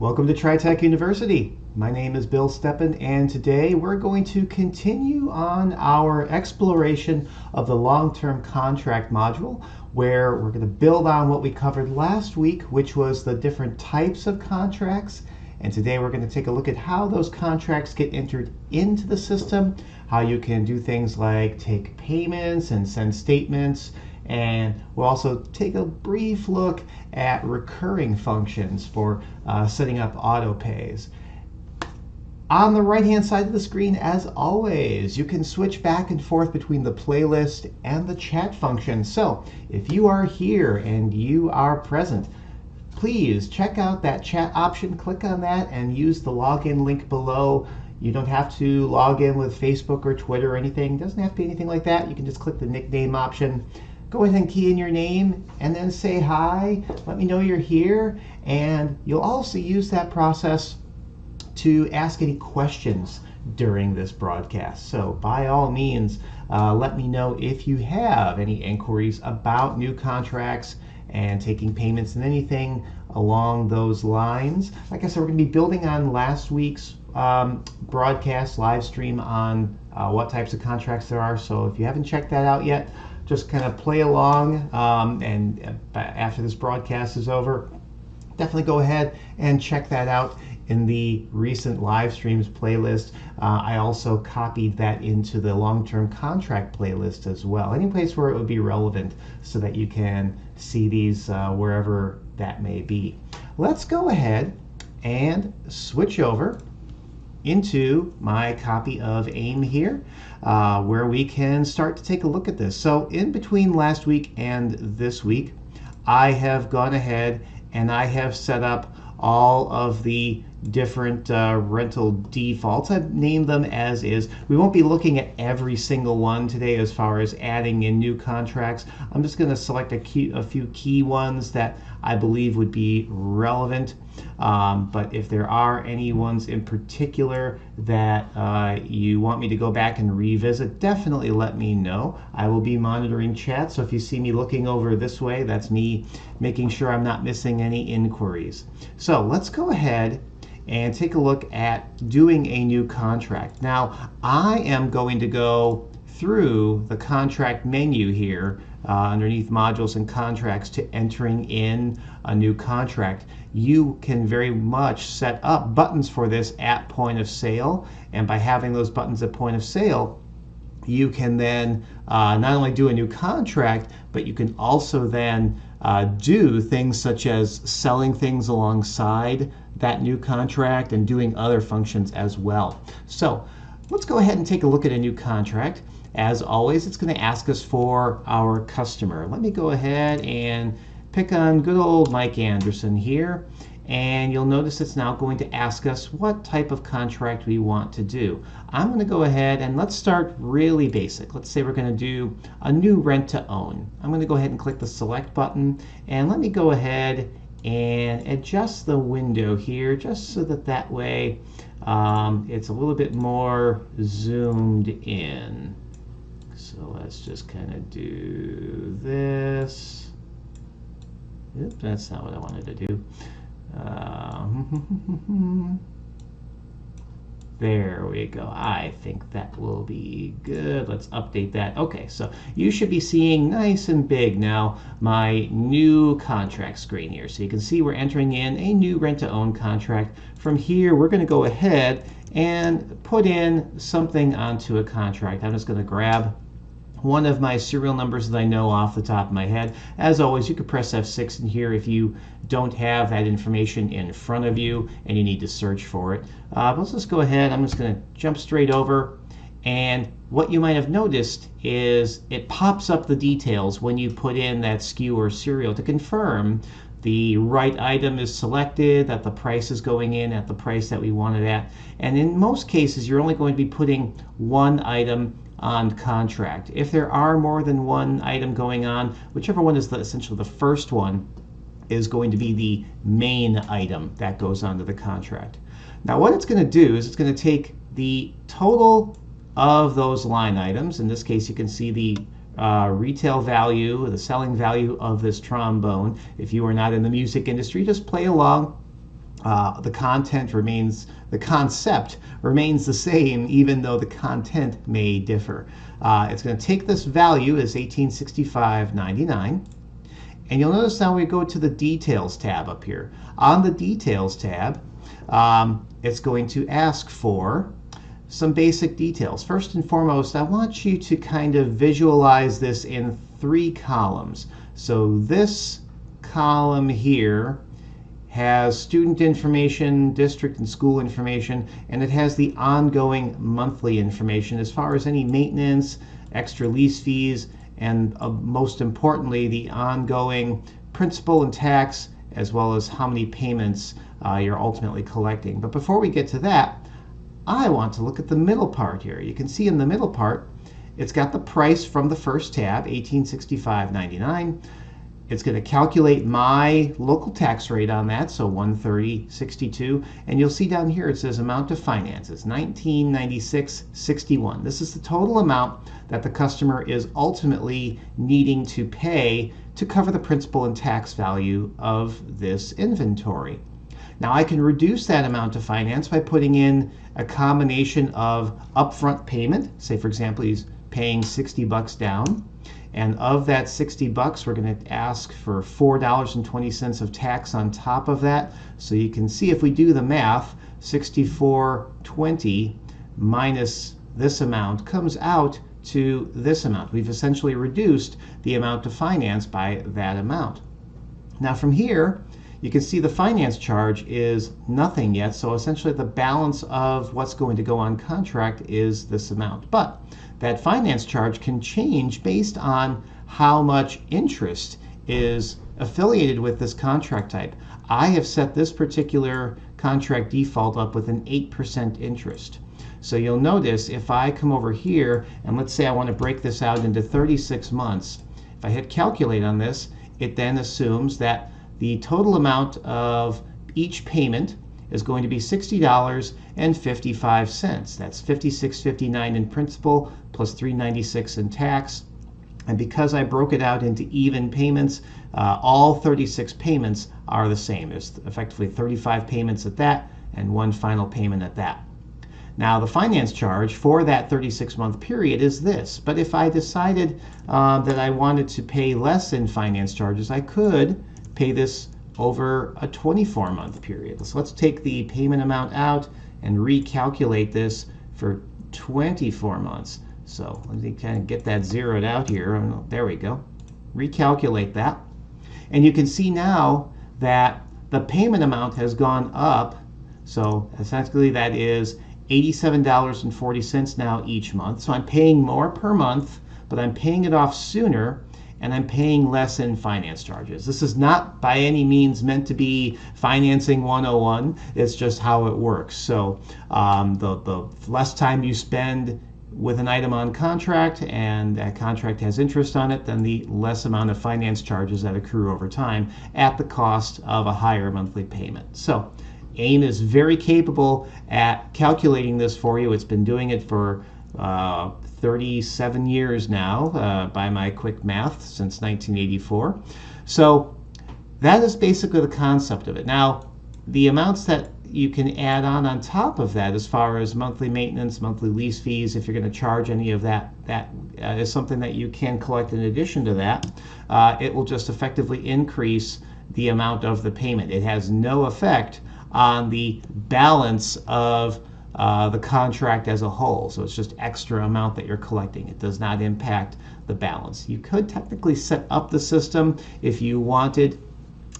Welcome to TriTech University. My name is Bill Steppen, and today we're going to continue on our exploration of the long-term contract module, where we're going to build on what we covered last week, which was the different types of contracts. And today we're going to take a look at how those contracts get entered into the system, how you can do things like take payments and send statements, and we'll also take a brief look at recurring functions for setting up auto pays. On the right hand side of the screen, as always, you can switch back and forth between the playlist and the chat function. So if you are here and you are present, please check out that chat option, click on that, and use the login link below. You don't have to log in with Facebook or Twitter or anything. It doesn't have to be anything like that. You can just click the nickname option. Go ahead and key in your name and then say hi. Let me know you're here. And you'll also use that process to ask any questions during this broadcast. So by all means, let me know if you have any inquiries about new contracts and taking payments and anything along those lines. Like I said, we're going to be building on last week's broadcast live stream on what types of contracts there are. So if you haven't checked that out yet, just kind of play along, and after this broadcast is over, definitely go ahead and check that out in the recent live streams playlist. I also copied that into the long-term contract playlist as well. Any place where it would be relevant so that you can see these wherever that may be. Let's go ahead and switch over into my copy of AIM here, where we can start to take a look at this. So in between last week and this week, I have gone ahead and I have set up all of the different rental defaults. I've named them as is. We won't be looking at every single one today as far as adding in new contracts. I'm just going to select a few key ones that I believe would be relevant. But if there are any ones in particular that you want me to go back and revisit, definitely let me know. I will be monitoring chat, so if you see me looking over this way, that's me making sure I'm not missing any inquiries. So let's go ahead and take a look at doing a new contract. Now, I am going to go through the contract menu here underneath modules and contracts to entering in a new contract. You can very much set up buttons for this at point of sale, and by having those buttons at point of sale, you can then not only do a new contract, but you can also then do things such as selling things alongside that new contract and doing other functions as well. So let's go ahead and take a look at a new contract. As always, it's going to ask us for our customer. Let me go ahead and pick on good old Mike Anderson here, and you'll notice it's now going to ask us what type of contract we want to do. I'm going to go ahead and let's start really basic. Let's say we're going to do a new rent to own. I'm going to go ahead and click the select button, and let me go ahead and adjust the window here just so that way it's a little bit more zoomed in. So let's just kind of do this. Oops, that's not what I wanted to do. There we go. I think that will be good. Let's update that. Okay, so you should be seeing nice and big now my new contract screen here. So you can see we're entering in a new rent-to-own contract. From here, we're going to go ahead and put in something onto a contract. I'm just going to grab one of my serial numbers that I know off the top of my head. As always, you could press F6 in here if you don't have that information in front of you and you need to search for it. But let's just go ahead. I'm just going to jump straight over. And what you might have noticed is it pops up the details when you put in that SKU or serial to confirm the right item is selected, that the price is going in at the price that we want it at. And in most cases, you're only going to be putting one item on contract. If there are more than one item going on, whichever one is essentially the first one is going to be the main item that goes onto the contract. Now what it's going to do is it's going to take the total of those line items. In this case, you can see the retail value, the selling value of this trombone. If you are not in the music industry, just play along The concept remains the same, even though the content may differ. It's going to take this value as 1865.99, and you'll notice now we go to the Details tab up here. On the Details tab, it's going to ask for some basic details. First and foremost, I want you to kind of visualize this in 3 columns. So this column here has student information, district and school information, and it has the ongoing monthly information as far as any maintenance, extra lease fees, and most importantly, the ongoing principal and tax, as well as how many payments you're ultimately collecting. But before we get to that, I want to look at the middle part here. You can see in the middle part, it's got the price from the first tab, $1865.99. It's going to calculate my local tax rate on that, so $130.62. And you'll see down here it says amount to finance. It's $1996.61. This is the total amount that the customer is ultimately needing to pay to cover the principal and tax value of this inventory. Now I can reduce that amount to finance by putting in a combination of upfront payment. Say for example he's paying $60 down, and of that $60 we're going to ask for $4.20 of tax on top of that. So you can see if we do the math, $64.20 minus this amount comes out to this amount. We've essentially reduced the amount to finance by that amount. Now from here you can see the finance charge is nothing yet, so essentially the balance of what's going to go on contract is this amount. But that finance charge can change based on how much interest is affiliated with this contract type. I have set this particular contract default up with an 8% interest. So you'll notice if I come over here and let's say I want to break this out into 36 months, if I hit calculate on this, it then assumes that the total amount of each payment is going to be $60.55. That's $56.59 in principal plus $3.96 in tax. And because I broke it out into even payments, all 36 payments are the same. There's effectively 35 payments at that and one final payment at that. Now the finance charge for that 36-month period is this. But if I decided that I wanted to pay less in finance charges, I could pay this over a 24-month period. So let's take the payment amount out and recalculate this for 24 months. So let me kind of get that zeroed out here. There we go. Recalculate that. And you can see now that the payment amount has gone up. So essentially that is $87.40 now each month. So I'm paying more per month, but I'm paying it off sooner, and I'm paying less in finance charges. This is not by any means meant to be financing 101. It's just how it works. So the less time you spend with an item on contract and that contract has interest on it, then the less amount of finance charges that accrue over time at the cost of a higher monthly payment. So AIM is very capable at calculating this for you. It's been doing it for 37 years now by my quick math since 1984. So that is basically the concept of it. Now, the amounts that you can add on top of that as far as monthly maintenance, monthly lease fees, if you're going to charge any of that, is something that you can collect in addition to that. It will just effectively increase the amount of the payment. It has no effect on the balance of the contract as a whole. So it's just extra amount that you're collecting. It does not impact the balance. You could technically set up the system if you wanted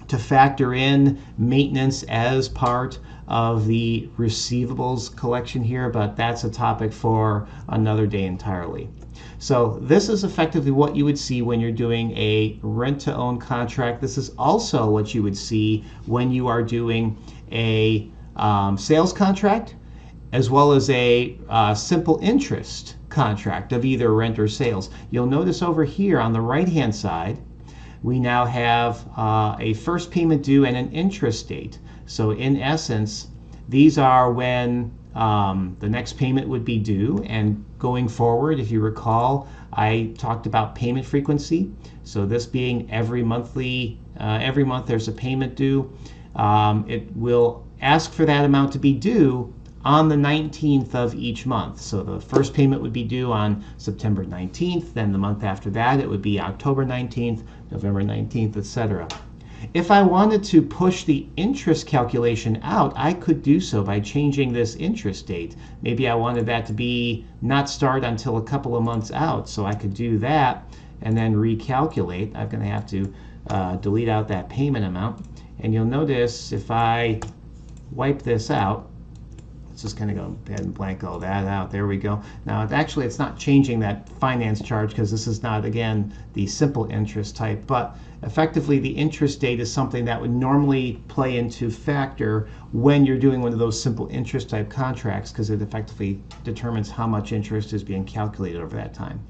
to factor in maintenance as part of the receivables collection here, but that's a topic for another day entirely. So this is effectively what you would see when you're doing a rent-to-own contract. This is also what you would see when you are doing a sales contract, as well as a simple interest contract of either rent or sales. You'll notice over here on the right-hand side, we now have a first payment due and an interest date. So in essence, these are when the next payment would be due, and going forward, if you recall, I talked about payment frequency. So this being every month there's a payment due. It will ask for that amount to be due on the 19th of each month. So the first payment would be due on September 19th, then the month after that it would be October 19th, November 19th, etc. If I wanted to push the interest calculation out, I could do so by changing this interest date. Maybe I wanted that to be not start until a couple of months out, so I could do that and then recalculate. I'm going to have to delete out that payment amount. And you'll notice if I wipe this out, let's just kind of go ahead and blank all that out. There we go. Now, actually, it's not changing that finance charge because this is not, again, the simple interest type. But effectively, the interest date is something that would normally play into factor when you're doing one of those simple interest type contracts because it effectively determines how much interest is being calculated over that time.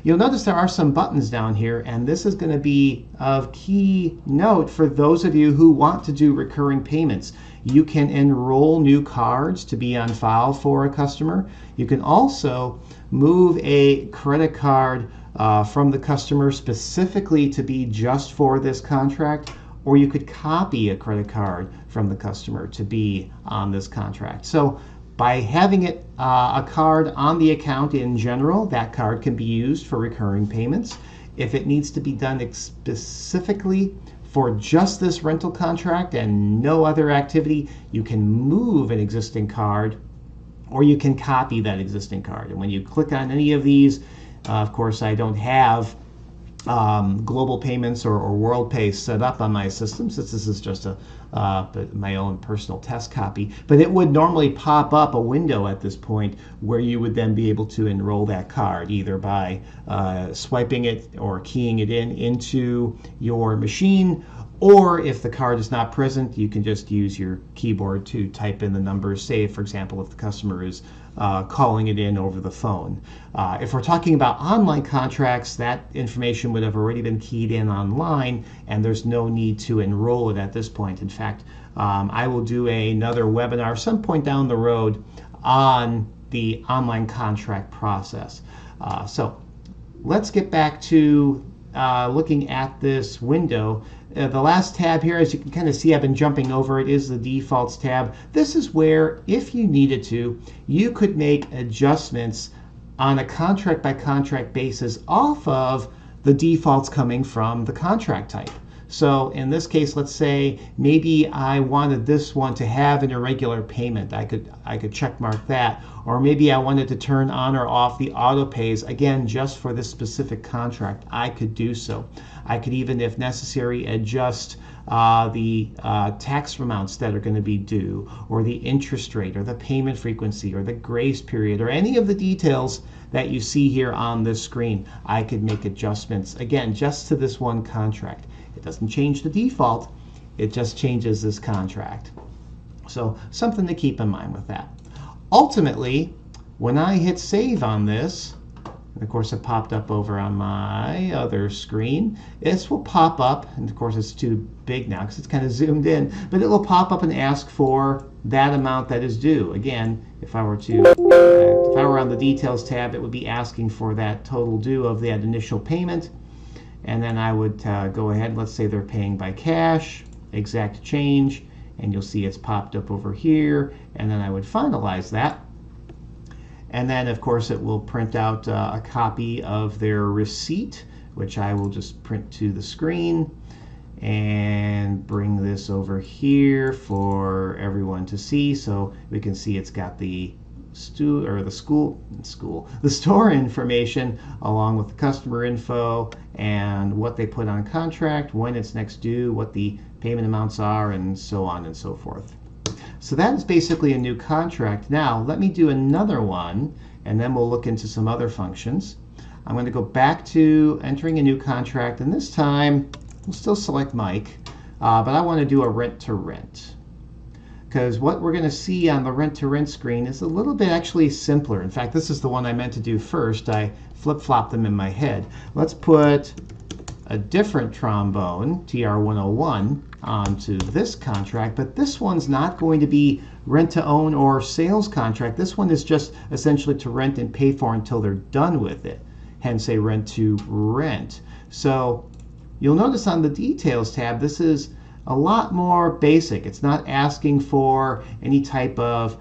You'll notice there are some buttons down here, and this is going to be of key note for those of you who want to do recurring payments. You can enroll new cards to be on file for a customer. You can also move a credit card from the customer specifically to be just for this contract, or you could copy a credit card from the customer to be on this contract. So by having it a card on the account in general, that card can be used for recurring payments. If it needs to be done specifically for just this rental contract and no other activity, you can move an existing card or you can copy that existing card. And when you click on any of these, of course, I don't have Global Payments or WorldPay set up on my system, since this is just my own personal test copy. But it would normally pop up a window at this point where you would then be able to enroll that card either by swiping it or keying it into your machine, or if the card is not present, you can just use your keyboard to type in the numbers. Say, for example, if the customer is calling it in over the phone. If we're talking about online contracts, that information would have already been keyed in online, and there's no need to enroll it at this point. In fact, I will do another webinar some point down the road on the online contract process. So let's get back to looking at this window. The last tab here, as you can kind of see, I've been jumping over it, is the defaults tab. This is where, if you needed to, you could make adjustments on a contract by contract basis off of the defaults coming from the contract type. So in this case, let's say maybe I wanted this one to have an irregular payment. I could check mark that. Or maybe I wanted to turn on or off the auto pays, again, just for this specific contract. I could do so. I could even, if necessary, adjust the tax amounts that are going to be due, or the interest rate, or the payment frequency, or the grace period, or any of the details that you see here on this screen. I could make adjustments, again, just to this one contract. It doesn't change the default, it just changes this contract. So something to keep in mind with that. Ultimately, when I hit save on this, and of course it popped up over on my other screen, this will pop up, and of course it's too big now because it's kind of zoomed in, but it will pop up and ask for that amount that is due. Again, if I were on the details tab, it would be asking for that total due of that initial payment. And then I would go ahead, let's say they're paying by cash, exact change, and you'll see it's popped up over here, and then I would finalize that. And then, of course, it will print out a copy of their receipt, which I will just print to the screen and bring this over here for everyone to see, so we can see it's got the the store information along with the customer info and what they put on contract, when it's next due, what the payment amounts are, and so on and so forth. So that is basically a new contract. Now let me do another one, and then we'll look into some other functions. I'm going to go back to entering a new contract, and this time we'll still select Mike, but I want to do a rent-to-rent. Because what we're going to see on the rent-to-rent screen is a little bit actually simpler. In fact, this is the one I meant to do first. I flip-flopped them in my head. Let's put a different trombone, TR-101, onto this contract, but this one's not going to be rent-to-own or sales contract. This one is just essentially to rent and pay for until they're done with it, hence a rent-to-rent. So you'll notice on the details tab, this is a lot more basic. It's not asking for any type of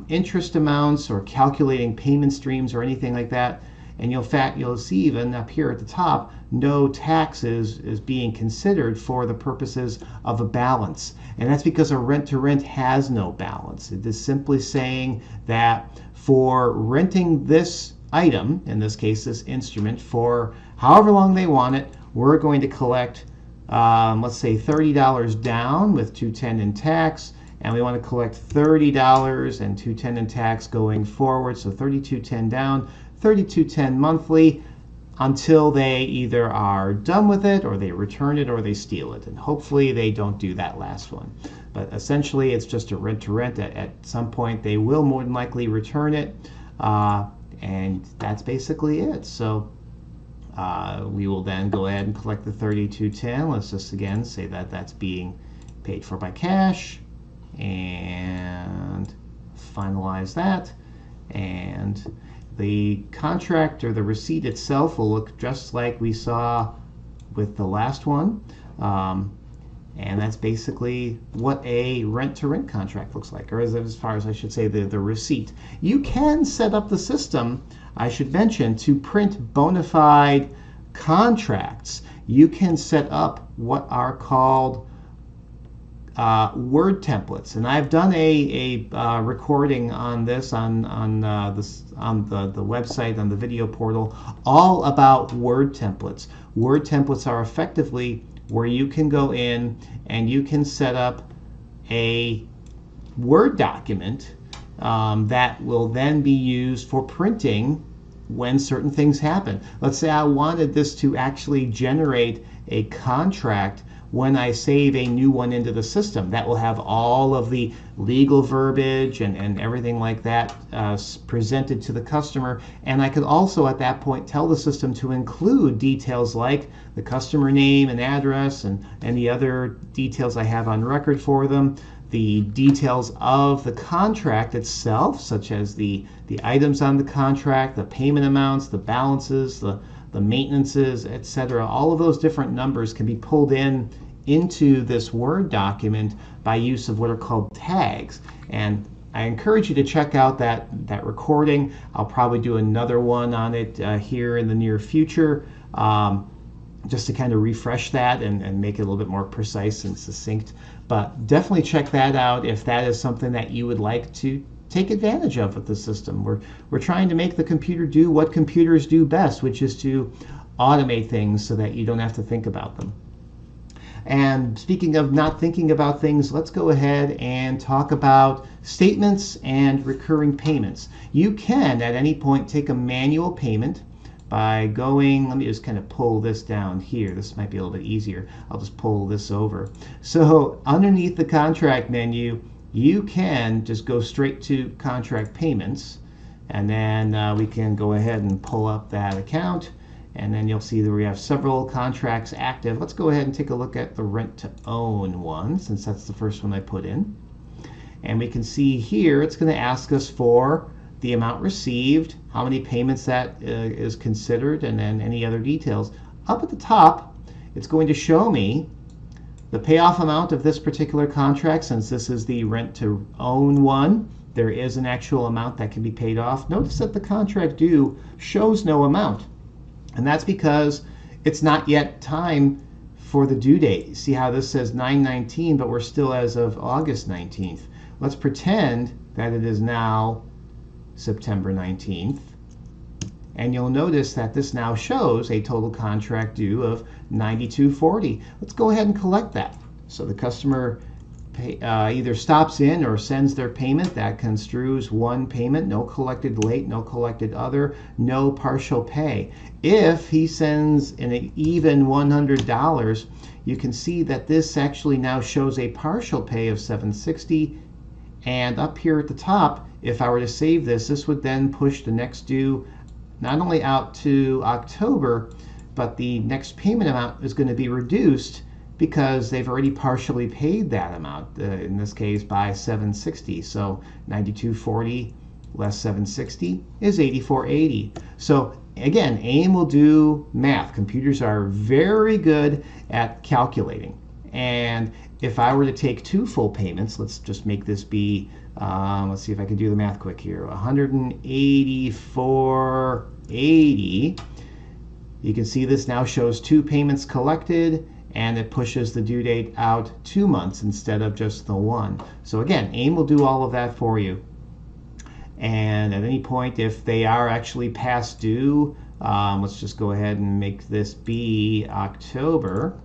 interest amounts or calculating payment streams or anything like that. And you'll see even up here at the top, no taxes is being considered for the purposes of a balance. And that's because a rent-to-rent has no balance. It is simply saying that for renting this item, in this case this instrument, for however long they want it, we're going to collect, let's say $30 down with $210 in tax, and we want to collect $30 and $210 in tax going forward. So $32.10 down, $32.10 monthly, until they either are done with it or they return it or they steal it. And hopefully they don't do that last one. But essentially it's just a rent-to-rent. At some point they will more than likely return it. And that's basically it. So we will then go ahead and collect the $32.10. Let's just again say that that's being paid for by cash, and finalize that. And the contract or the receipt itself will look just like we saw with the last one. And that's basically what a rent-to-rent contract looks like, or as far as I should say, the receipt. You can set up the system, I should mention, to print bona fide contracts. You can set up what are called Word templates, and I've done a recording on this on the website, on the video portal, all about Word templates. Word templates are effectively where you can go in and you can set up a Word document that will then be used for printing when certain things happen. Let's say I wanted this to actually generate a contract when I save a new one into the system. That will have all of the legal verbiage and everything like that presented to the customer. And I could also at that point tell the system to include details like the customer name and address and any other details I have on record for them, the details of the contract itself, such as the items on the contract, the payment amounts, the balances, the maintenances, etc. All of those different numbers can be pulled into this Word document by use of what are called tags. And I encourage you to check out that recording. I'll probably do another one on it here in the near future, just to kind of refresh that and make it a little bit more precise and succinct. But definitely check that out if that is something that you would like to take advantage of with the system. We're trying to make the computer do what computers do best, which is to automate things so that you don't have to think about them. And speaking of not thinking about things, let's go ahead and talk about statements and recurring payments. You can at any point take a manual payment by going, let me just kind of pull this down here. This might be a little bit easier. I'll just pull this over. So underneath the contract menu, you can just go straight to contract payments, and then we can go ahead and pull up that account, and then you'll see that we have several contracts active. Let's go ahead and take a look at the rent-to-own one, since that's the first one I put in. And we can see here it's going to ask us for the amount received, how many payments that is considered, and then any other details. Up at the top, it's going to show me the payoff amount of this particular contract. Since this is the rent-to-own one, there is an actual amount that can be paid off. Notice that the contract due shows no amount. And that's because it's not yet time for the due date. See how this says 9/19, but we're still as of August 19th. Let's pretend that it is now September 19th. And you'll notice that this now shows a total contract due of $92.40. Let's go ahead and collect that. So the customer either stops in or sends their payment. That construes one payment, no collected late, no collected other, no partial pay. If he sends an even $100, you can see that this actually now shows a partial pay of $760. And up here at the top, if I were to save this, this would then push the next due not only out to October, but the next payment amount is going to be reduced because they've already partially paid that amount, in this case by $760. So $92.40 less $760 is $84.80. So again, AIM will do math. Computers are very good at calculating. And if I were to take 2 full payments, let's just make this be, let's see if I can do the math quick here, 184.80. You can see this now shows 2 payments collected, and it pushes the due date out 2 months instead of just the 1. So again, AIM will do all of that for you. And at any point, if they are actually past due, let's just go ahead and make this be October.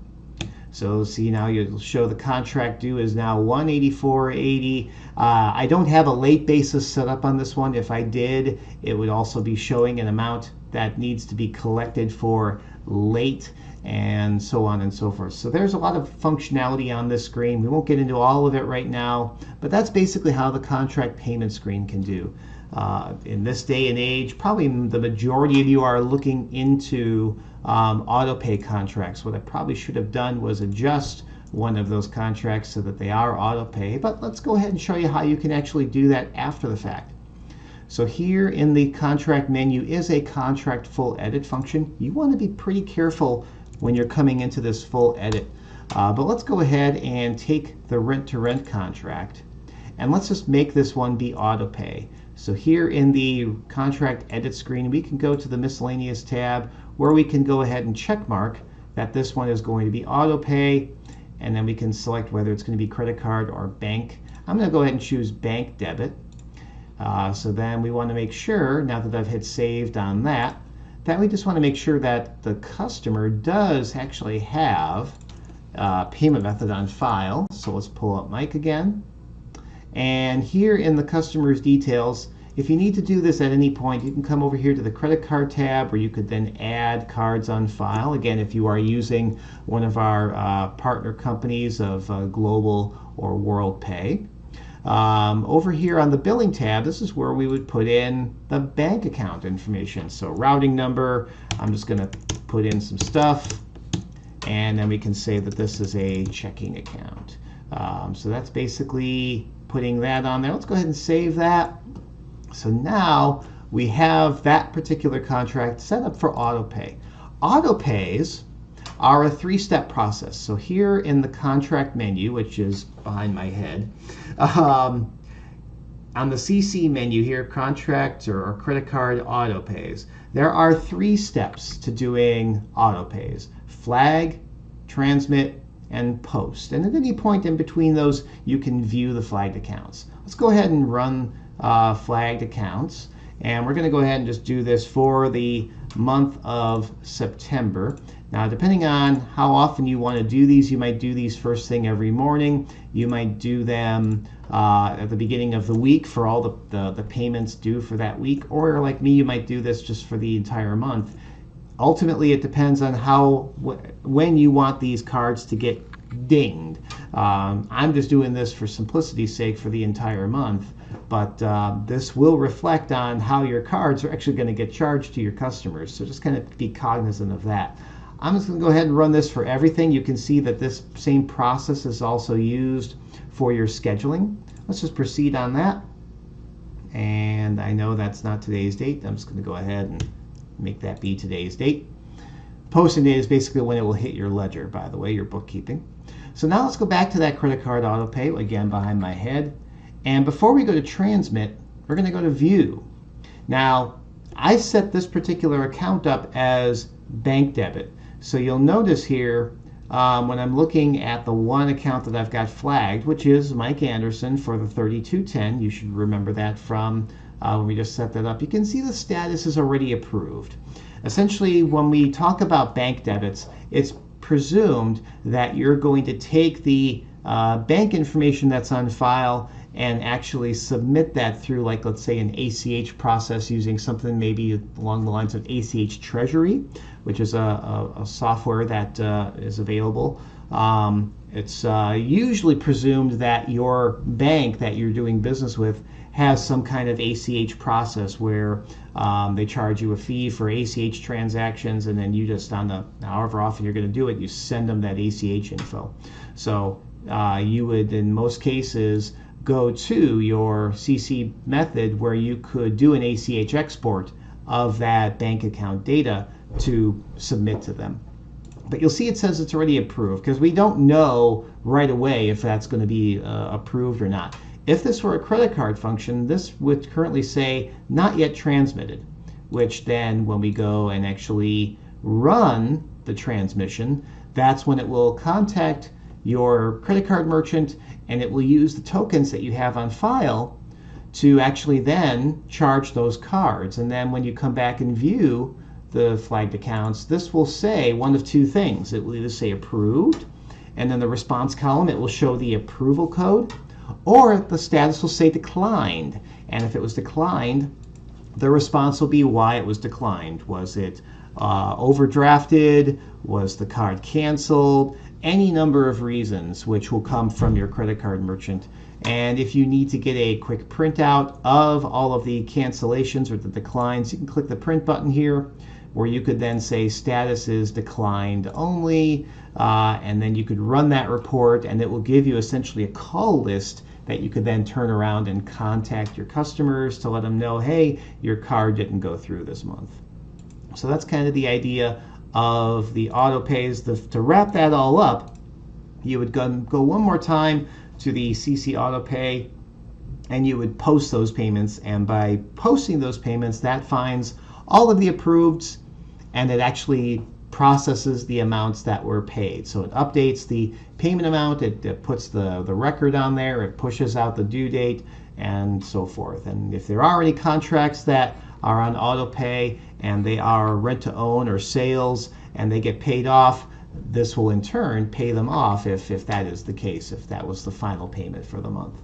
So see, now you'll show the contract due is now 184.80. I don't have a late basis set up on this one. If I did, it would also be showing an amount that needs to be collected for late, and so on and so forth. So there's a lot of functionality on this screen. We won't get into all of it right now, but that's basically how the contract payment screen can do. In this day and age, probably the majority of you are looking into auto pay contracts. What I probably should have done was adjust one of those contracts so that they are auto pay, but let's go ahead and show you how you can actually do that after the fact. So here in the contract menu is a contract full edit function. You want to be pretty careful when you're coming into this full edit. But let's go ahead and take the rent-to-rent contract, and let's just make this one be auto pay. So here in the contract edit screen, we can go to the miscellaneous tab where we can go ahead and check mark that this one is going to be auto pay, and then we can select whether it's going to be credit card or bank. I'm going to go ahead and choose bank debit. So then we want to make sure, now that I've hit saved on that, that we just want to make sure that the customer does actually have payment method on file. So let's pull up Mike again. And here in the customer's details, if you need to do this at any point, you can come over here to the credit card tab, where you could then add cards on file. Again, if you are using one of our partner companies of Global or WorldPay. Over here on the billing tab, this is where we would put in the bank account information. So routing number, I'm just going to put in some stuff, and then we can say that this is a checking account. So that's basically putting that on there. Let's go ahead and save that. So now we have that particular contract set up for auto pay. Auto pays are a 3-step process. So here in the contract menu, which is behind my head, on the CC menu here, contract or credit card auto pays, there are 3 steps to doing auto pays: flag, transmit, and post. And at any point in between those, you can view the flagged accounts. Let's go ahead and run flagged accounts. And we're going to go ahead and just do this for the month of September. Now, depending on how often you want to do these, you might do these first thing every morning. You might do them at the beginning of the week for all the payments due for that week. Or like me, you might do this just for the entire month. Ultimately, it depends on when you want these cards to get dinged. I'm just doing this for simplicity's sake for the entire month, but this will reflect on how your cards are actually going to get charged to your customers. So just kind of be cognizant of that. I'm just going to go ahead and run this for everything. You can see that this same process is also used for your scheduling. Let's just proceed on that. And I know that's not today's date. I'm just going to go ahead and make that be today's date. Posting date is basically when it will hit your ledger, by the way, your bookkeeping. So now let's go back to that credit card auto pay, again behind my head. And before we go to transmit, we're going to go to view. Now, I set this particular account up as bank debit. So you'll notice here when I'm looking at the one account that I've got flagged, which is Mike Anderson for the 3210, you should remember that from when we just set that up, you can see the status is already approved. Essentially, when we talk about bank debits, it's presumed that you're going to take the bank information that's on file and actually submit that through, like, let's say, an ACH process using something maybe along the lines of ACH Treasury, which is a software that is available. It's usually presumed that your bank that you're doing business with has some kind of ACH process where they charge you a fee for ACH transactions, and then you just, on the however often you're going to do it, you send them that ACH info. So you would, in most cases, go to your CC method where you could do an ACH export of that bank account data to submit to them. But you'll see it says it's already approved because we don't know right away if that's going to be approved or not. If this were a credit card function, this would currently say not yet transmitted, which then when we go and actually run the transmission, that's when it will contact your credit card merchant and it will use the tokens that you have on file to actually then charge those cards. And then when you come back and view the flagged accounts, this will say one of two things. It will either say approved, and then the response column, it will show the approval code, or the status will say declined. And if it was declined, the response will be why it was declined. Was it overdrafted? Was the card canceled? Any number of reasons which will come from your credit card merchant. And if you need to get a quick printout of all of the cancellations or the declines, you can click the print button here, where you could then say status is declined only, and then you could run that report and it will give you essentially a call list that you could then turn around and contact your customers to let them know, hey, your card didn't go through this month. So that's kind of the idea of the auto pays. To wrap that all up, you would go one more time to the CC Auto Pay and you would post those payments, and by posting those payments, that finds all of the approveds and it actually processes the amounts that were paid. So it updates the payment amount, it puts the record on there, it pushes out the due date, and so forth. And if there are any contracts that are on auto pay and they are rent to own or sales and they get paid off, this will in turn pay them off if that is the case, if that was the final payment for the month.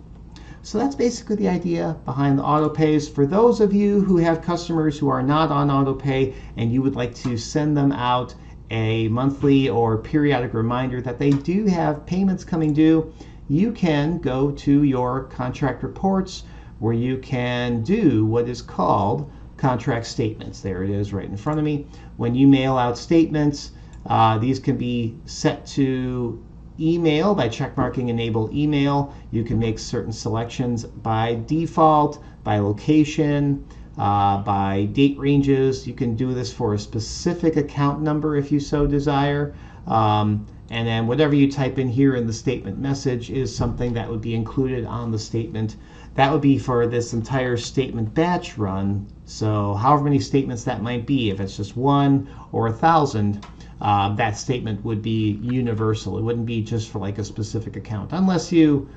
So that's basically the idea behind the auto pays. For those of you who have customers who are not on auto pay and you would like to send them out a monthly or periodic reminder that they do have payments coming due, you can go to your contract reports where you can do what is called contract statements. There it is right in front of me. When you mail out statements, these can be set to email by checkmarking enable email. You can make certain selections by default, by location, by date ranges. You can do this for a specific account number if you so desire. And then whatever you type in here in the statement message is something that would be included on the statement. That would be for this entire statement batch run. So however many statements that might be, if it's just 1 or 1,000, that statement would be universal. It wouldn't be just for like a specific account, unless you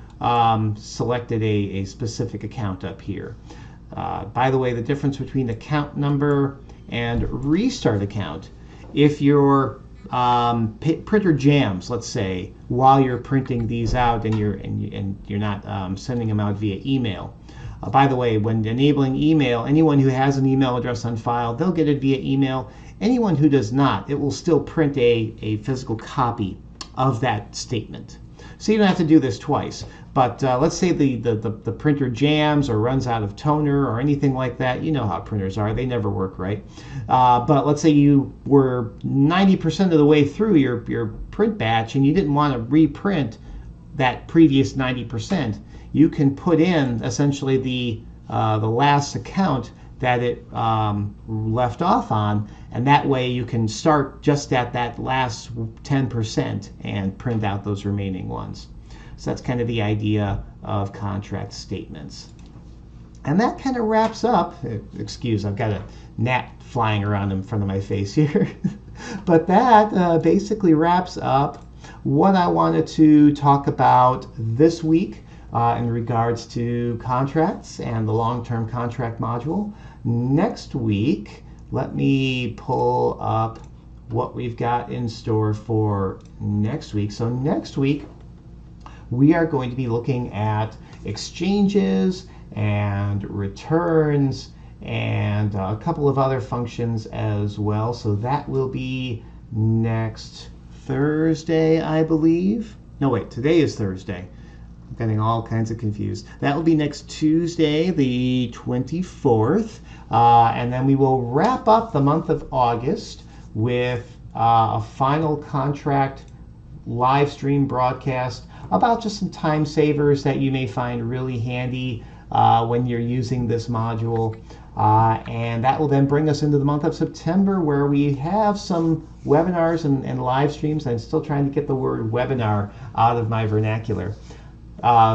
selected a specific account up here. By the way, the difference between account number and restart account, if your printer jams, let's say, while you're printing these out and you're not sending them out via email. By the way, when enabling email, anyone who has an email address on file, they'll get it via email. Anyone who does not, it will still print a physical copy of that statement. So you don't have to do this twice. But let's say the printer jams or runs out of toner or anything like that. You know how printers are. They never work right. But let's say you were 90% of the way through your print batch and you didn't want to reprint that previous 90%. You can put in essentially the last account that it left off on, and that way you can start just at that last 10% and print out those remaining ones. So that's kind of the idea of contract statements. And that kind of wraps up, excuse, I've got a gnat flying around in front of my face here. But that basically wraps up what I wanted to talk about this week in regards to contracts and the long-term contract module. Next week, let me pull up what we've got in store for next week. So next week, we are going to be looking at exchanges and returns and a couple of other functions as well. So that will be next Thursday, I believe. No, wait, today is Thursday. I'm getting all kinds of confused. That will be next Tuesday, the 24th. And then we will wrap up the month of August with a final contract live stream broadcast about just some time savers that you may find really handy when you're using this module. And that will then bring us into the month of September, where we have some webinars and live streams. I'm still trying to get the word webinar out of my vernacular.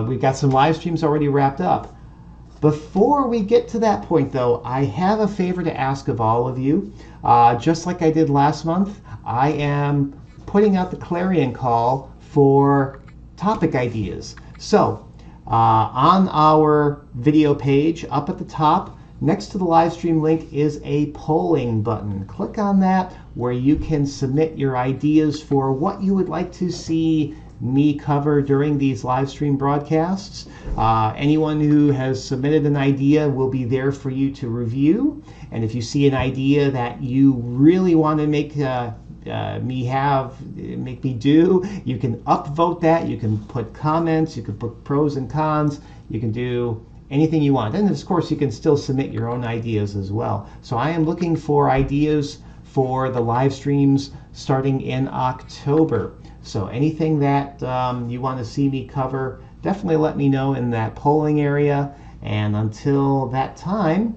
We've got some live streams already wrapped up. Before we get to that point, though, I have a favor to ask of all of you. Just like I did last month, I am putting out the clarion call for topic ideas. So on our video page up at the top, next to the live stream link is a polling button. Click on that, where you can submit your ideas for what you would like to see me cover during these live stream broadcasts. Anyone who has submitted an idea will be there for you to review. And if you see an idea that you really want to make me do, you can upvote that. You can put comments, you can put pros and cons, you can do anything you want. And of course, you can still submit your own ideas as well. So I am looking for ideas for the live streams starting in October. So anything that you want to see me cover, definitely let me know in that polling area. And until that time,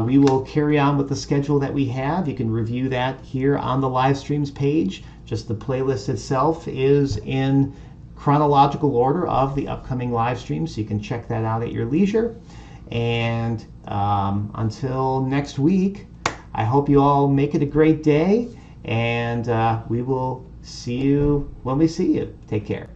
we will carry on with the schedule that we have. You can review that here on the live streams page. Just the playlist itself is in chronological order of the upcoming live streams, so you can check that out at your leisure. And until next week, I hope you all make it a great day, and we will see you when we see you. Take care.